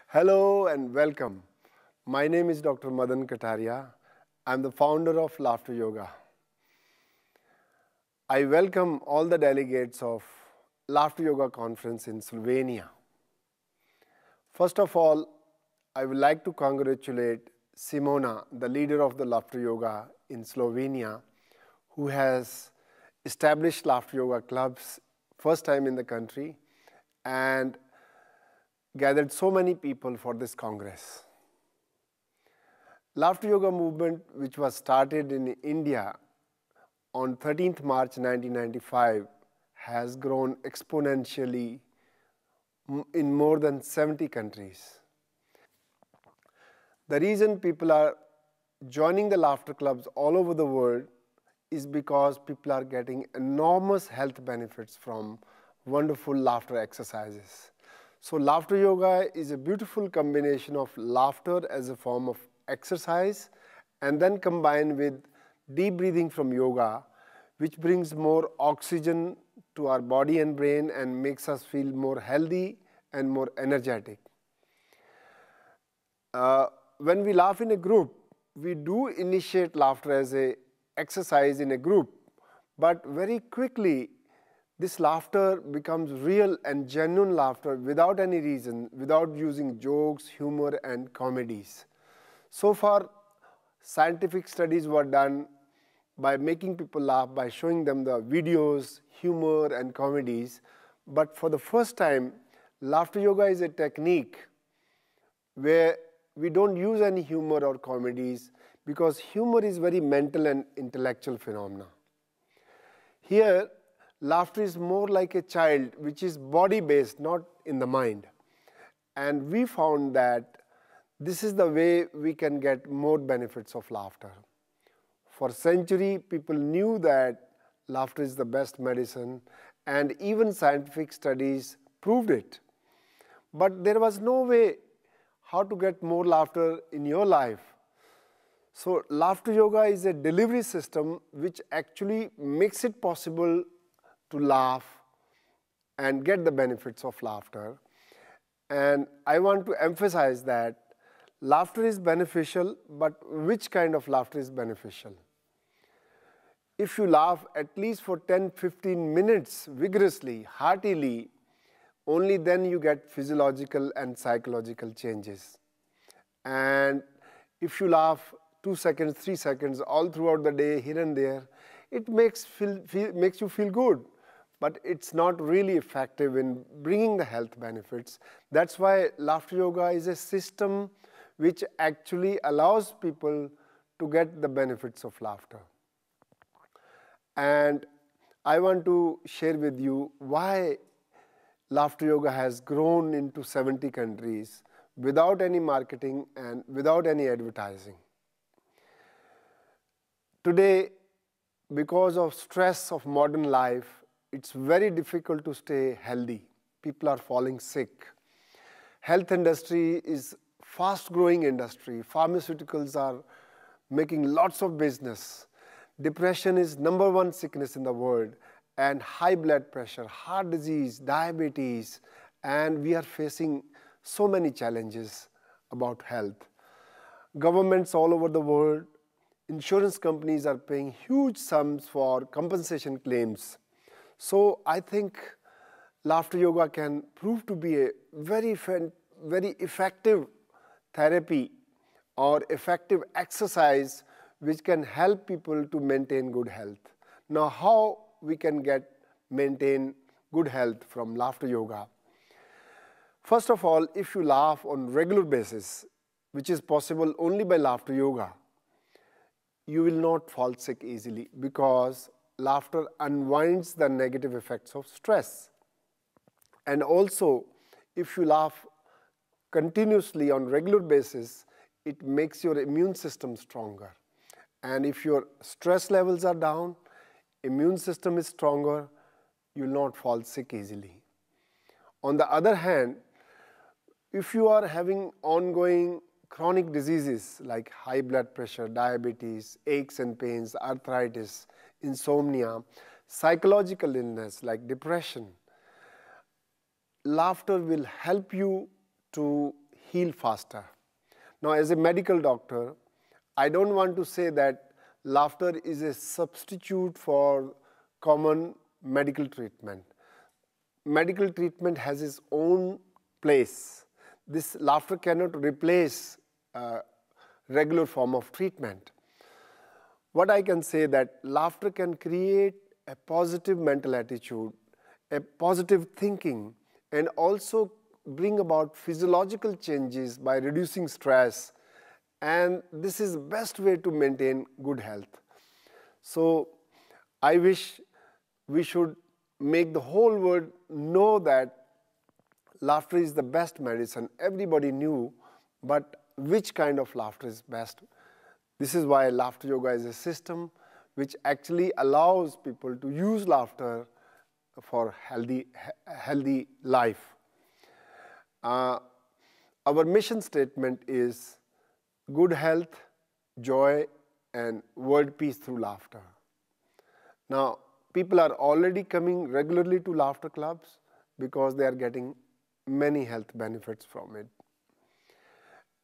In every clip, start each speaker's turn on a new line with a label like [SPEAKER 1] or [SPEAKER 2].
[SPEAKER 1] Hello and welcome. My name is Dr. Madan Kataria. I'm the founder of Laughter Yoga. I welcome all the delegates of Laughter Yoga conference in Slovenia. First of all, I would like to congratulate Simona, the leader of the Laughter Yoga in Slovenia, who has established Laughter Yoga clubs first time in the country and gathered so many people for this congress. Laughter Yoga movement, which was started in India on 13th March 1995, has grown exponentially in more than 70 countries. The reason people are joining the laughter clubs all over the world is because people are getting enormous health benefits from wonderful laughter exercises. So laughter yoga is a beautiful combination of laughter as a form of exercise and then combined with deep breathing from yoga, which brings more oxygen to our body and brain and makes us feel more healthy and more energetic. When we laugh in a group, we do initiate laughter as an exercise in a group, but very quickly this laughter becomes real and genuine laughter without any reason, without using jokes, humor, and comedies. So far, scientific studies were done by making people laugh, by showing them the videos, humor, and comedies. But for the first time, laughter yoga is a technique where we don't use any humor or comedies because humor is very mental and intellectual phenomena. Here, laughter is more like a child, which is body-based, not in the mind. And we found that this is the way we can get more benefits of laughter. For centuries, people knew that laughter is the best medicine, and even scientific studies proved it. But there was no way how to get more laughter in your life. So laughter yoga is a delivery system which actually makes it possible to laugh and get the benefits of laughter. And I want to emphasize that laughter is beneficial, but which kind of laughter is beneficial? If you laugh at least for 10-15 minutes vigorously, heartily, only then you get physiological and psychological changes. And if you laugh 2 seconds, 3 seconds, all throughout the day, here and there, it makes you feel good. But it's not really effective in bringing the health benefits. That's why laughter yoga is a system which actually allows people to get the benefits of laughter. And I want to share with you why laughter yoga has grown into 70 countries without any marketing and without any advertising. Today, because of stress of modern life, it's very difficult to stay healthy. People are falling sick. Health industry is fast growing industry. Pharmaceuticals are making lots of business. Depression is #1 sickness in the world, and high blood pressure, heart disease, diabetes, and we are facing so many challenges about health. Governments all over the world, insurance companies are paying huge sums for compensation claims. So I think laughter yoga can prove to be a very effective therapy or effective exercise which can help people to maintain good health. Now, how we can maintain good health from laughter yoga? First of all, if you laugh on regular basis, which is possible only by laughter yoga, you will not fall sick easily because laughter unwinds the negative effects of stress. And also, if you laugh continuously on regular basis, it makes your immune system stronger. And if your stress levels are down, immune system is stronger, you will not fall sick easily. On the other hand, if you are having ongoing chronic diseases like high blood pressure, diabetes, aches and pains, arthritis, insomnia, psychological illness like depression, laughter will help you to heal faster. Now, as a medical doctor, I don't want to say that laughter is a substitute for common medical treatment. Medical treatment has its own place. This laughter cannot replace regular form of treatment. What I can say that laughter can create a positive mental attitude, a positive thinking, and also bring about physiological changes by reducing stress, and this is the best way to maintain good health. So I wish we should make the whole world know that laughter is the best medicine. Everybody knew, but which kind of laughter is best? This is why laughter yoga is a system which actually allows people to use laughter for healthy life. Our mission statement is good health, joy, and world peace through laughter. Now, people are already coming regularly to laughter clubs because they are getting many health benefits from it.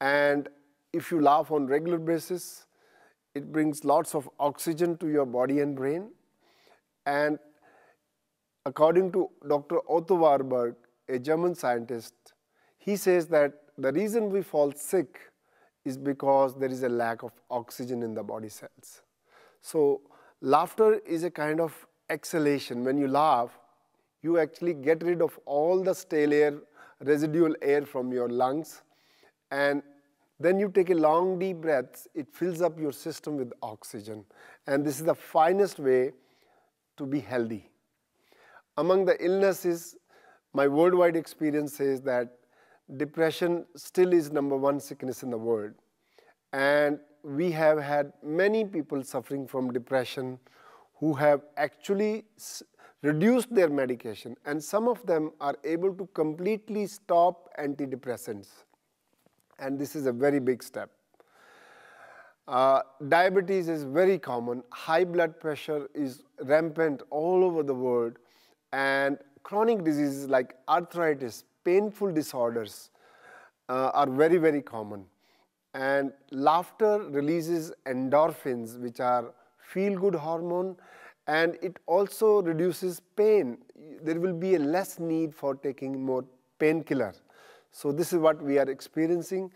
[SPEAKER 1] And if you laugh on regular basis, it brings lots of oxygen to your body and brain. And according to Dr. Otto Warburg, a German scientist, he says that the reason we fall sick is because there is a lack of oxygen in the body cells. So laughter is a kind of exhalation. When you laugh, you actually get rid of all the stale air, residual air from your lungs, and then you take a long deep breath, it fills up your system with oxygen. And this is the finest way to be healthy. Among the illnesses, my worldwide experience says that depression still is #1 sickness in the world. And we have had many people suffering from depression who have actually reduced their medication, and some of them are able to completely stop antidepressants. And this is a very big step. Diabetes is very common. High blood pressure is rampant all over the world. And chronic diseases like arthritis, painful disorders are very, very common. And laughter releases endorphins, which are feel-good hormone, and it also reduces pain. There will be a less need for taking more painkiller. So this is what we are experiencing.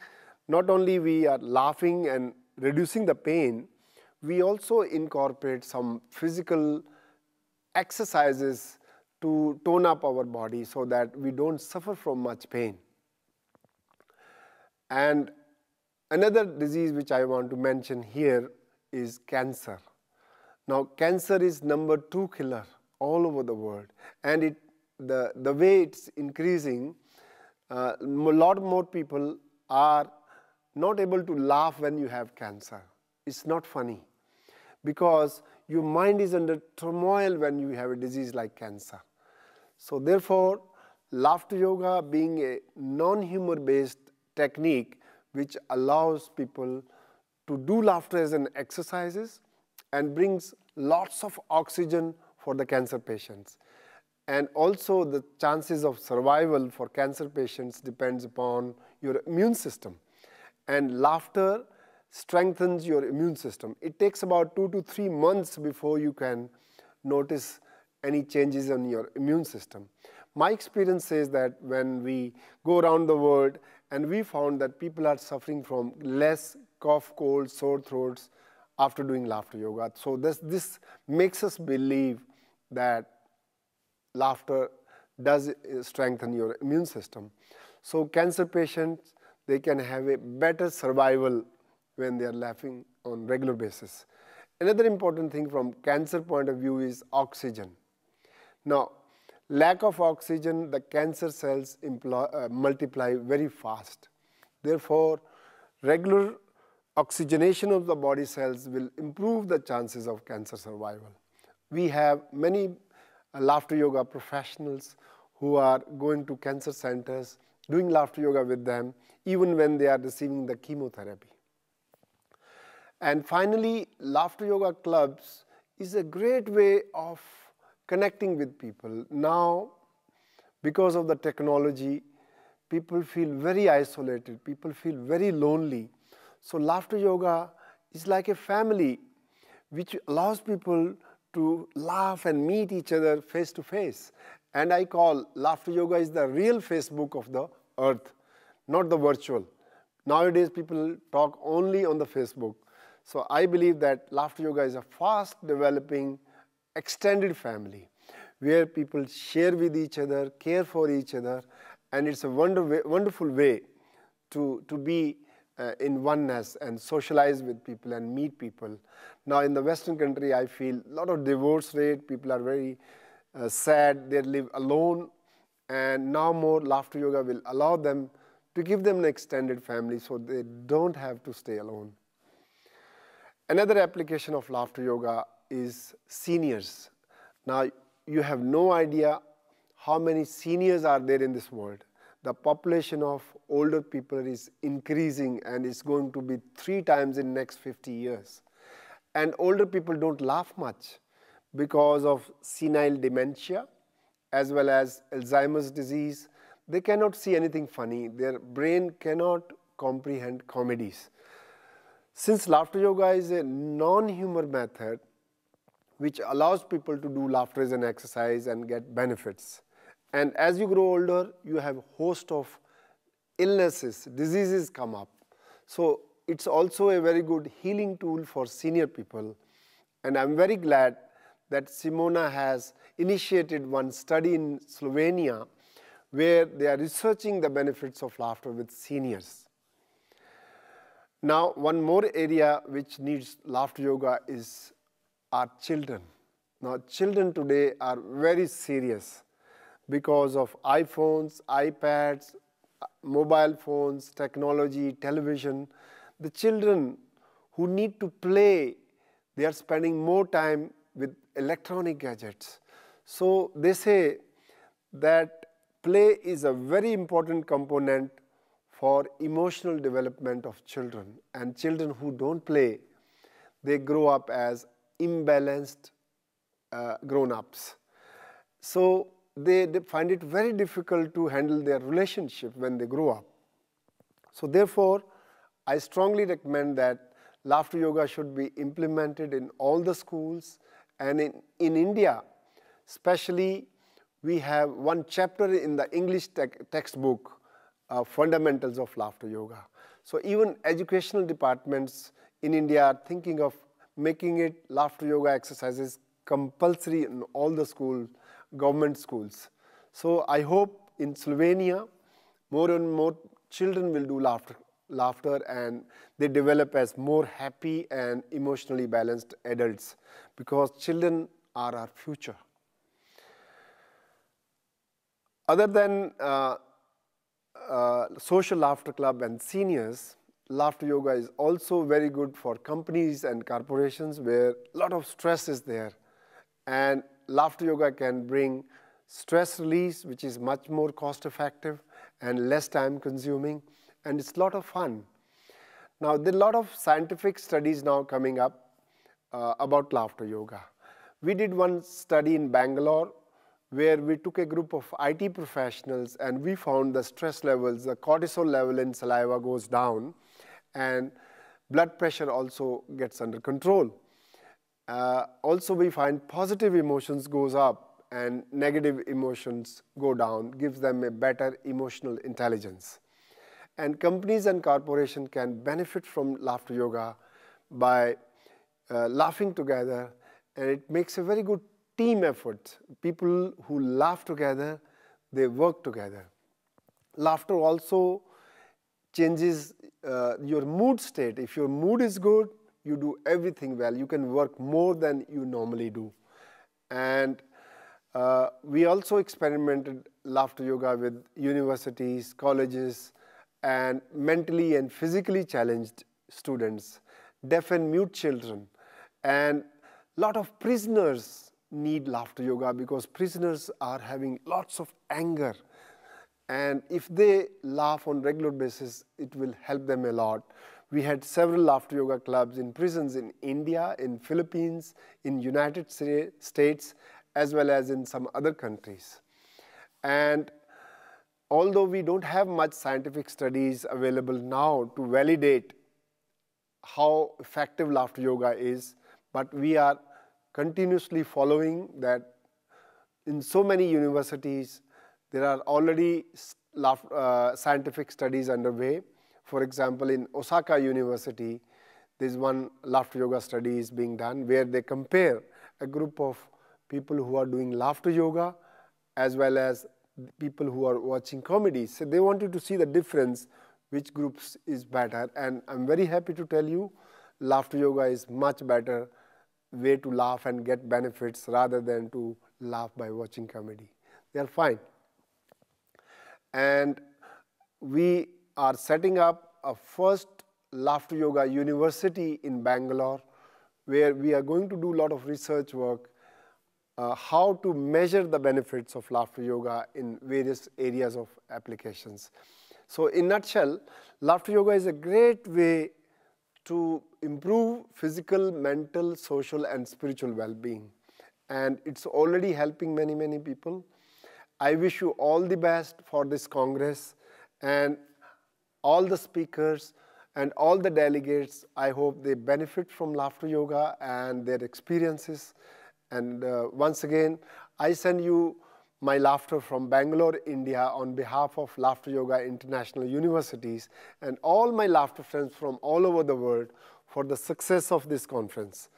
[SPEAKER 1] Not only we are laughing and reducing the pain, we also incorporate some physical exercises to tone up our body so that we don't suffer from much pain. And another disease which I want to mention here is cancer. Now, cancer is #2 killer all over the world, and the way it's increasing, a lot more people are not able to laugh when you have cancer. It's not funny because your mind is under turmoil when you have a disease like cancer. So therefore, laughter yoga being a non-humor based technique which allows people to do laughter as an exercises and brings lots of oxygen for the cancer patients. And also the chances of survival for cancer patients depends upon your immune system. And laughter strengthens your immune system. It takes about 2 to 3 months before you can notice any changes in your immune system. My experience says that when we go around the world and we found that people are suffering from less cough, cold, sore throats after doing laughter yoga. So this makes us believe that laughter does strengthen your immune system. So cancer patients, they can have a better survival when they are laughing on regular basis. Another important thing from cancer point of view is oxygen. Now, lack of oxygen, the cancer cells multiply very fast. Therefore, regular oxygenation of the body cells will improve the chances of cancer survival. We have many laughter yoga professionals who are going to cancer centers, doing laughter yoga with them, even when they are receiving the chemotherapy. And finally, laughter yoga clubs is a great way of connecting with people. Now, Because of the technology, people feel very isolated, people feel very lonely. So laughter yoga is like a family which allows people to laugh and meet each other face to face. And I call laughter yoga is the real Facebook of the earth, not the virtual. Nowadays people talk only on the Facebook. So I believe that laughter yoga is a fast developing extended family where people share with each other, care for each other, and it's a wonderful way to be in oneness and socialize with people and meet people. Now in the Western country, I feel a lot of divorce rate, people are very sad, they live alone, and now more laughter yoga will allow them to give them an extended family so they don't have to stay alone. Another application of laughter yoga is seniors. Now, you have no idea how many seniors are there in this world. The population of older people is increasing and it's going to be 3 times in next 50 years. And older people don't laugh much because of senile dementia as well as Alzheimer's disease. They cannot see anything funny. Their brain cannot comprehend comedies. Since laughter yoga is a non-humor method which allows people to do laughter as an exercise and get benefits. And as you grow older, you have a host of illnesses, diseases come up. So it's also a very good healing tool for senior people. And I'm very glad that Simona has initiated one study in Slovenia where they are researching the benefits of laughter with seniors. Now, one more area which needs laughter yoga is our children. Now, children today are very serious because of iPhones, iPads, mobile phones, technology, television. The children who need to play, they are spending more time with electronic gadgets. So they say that play is a very important component for emotional development of children. And children who don't play, they grow up as imbalanced grown-ups. So they find it very difficult to handle their relationship when they grow up. So therefore, I strongly recommend that laughter yoga should be implemented in all the schools. And in India, especially, we have one chapter in the English textbook, Fundamentals of Laughter Yoga. So even educational departments in India are thinking of making it laughter yoga exercises compulsory in all the schools, government schools. So I hope in Slovenia, more and more children will do laughter and they develop as more happy and emotionally balanced adults because children are our future. Other than social laughter club and seniors, laughter yoga is also very good for companies and corporations where a lot of stress is there. And laughter yoga can bring stress release, which is much more cost effective and less time consuming, and it's a lot of fun. Now, there are a lot of scientific studies now coming up about laughter yoga. We did one study in Bangalore where we took a group of IT professionals and we found the stress levels, the cortisol level in saliva goes down and blood pressure also gets under control. Also, we find positive emotions goes up and negative emotions go down, gives them a better emotional intelligence. And companies and corporations can benefit from laughter yoga by laughing together, and it makes a very good team effort. People who laugh together, they work together. Laughter also changes your mood state. If your mood is good, you do everything well. You can work more than you normally do. And we also experimented laughter yoga with universities, colleges, and mentally and physically challenged students, deaf and mute children. And a lot of prisoners need laughter yoga because prisoners are having lots of anger. And if they laugh on regular basis, it will help them a lot. We had several laughter yoga clubs in prisons in India, in Philippines, in United States, as well as in some other countries. And although we don't have much scientific studies available now to validate how effective laughter yoga is, but we are continuously following that. In so many universities, there are already scientific studies underway. For example, in Osaka University, there's one laughter yoga study is being done where they compare a group of people who are doing laughter yoga as well as people who are watching comedies. So they wanted to see the difference, which groups is better. And I'm very happy to tell you, laughter yoga is much better way to laugh and get benefits rather than to laugh by watching comedy. They are fine. And we are setting up a first laughter yoga university in Bangalore, where we are going to do a lot of research work, how to measure the benefits of laughter yoga in various areas of applications. So in a nutshell, laughter yoga is a great way to improve physical, mental, social, and spiritual well-being. And it's already helping many, many people. I wish you all the best for this Congress, and all the speakers and all the delegates. I hope they benefit from laughter yoga and their experiences. And once again, I send you my laughter from Bangalore, India, on behalf of Laughter Yoga International Universities and all my laughter friends from all over the world for the success of this conference.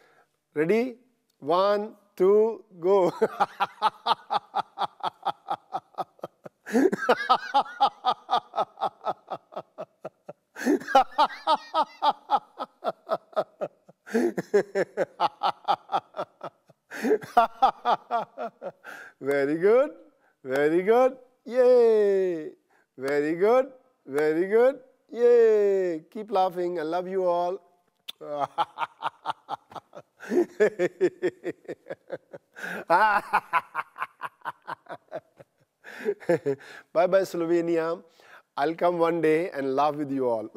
[SPEAKER 1] Ready? 1, 2, go. Very good, very good, yay! Very good, very good, yay! Keep laughing, I love you all. Bye-bye, Slovenia. I'll come one day and laugh with you all.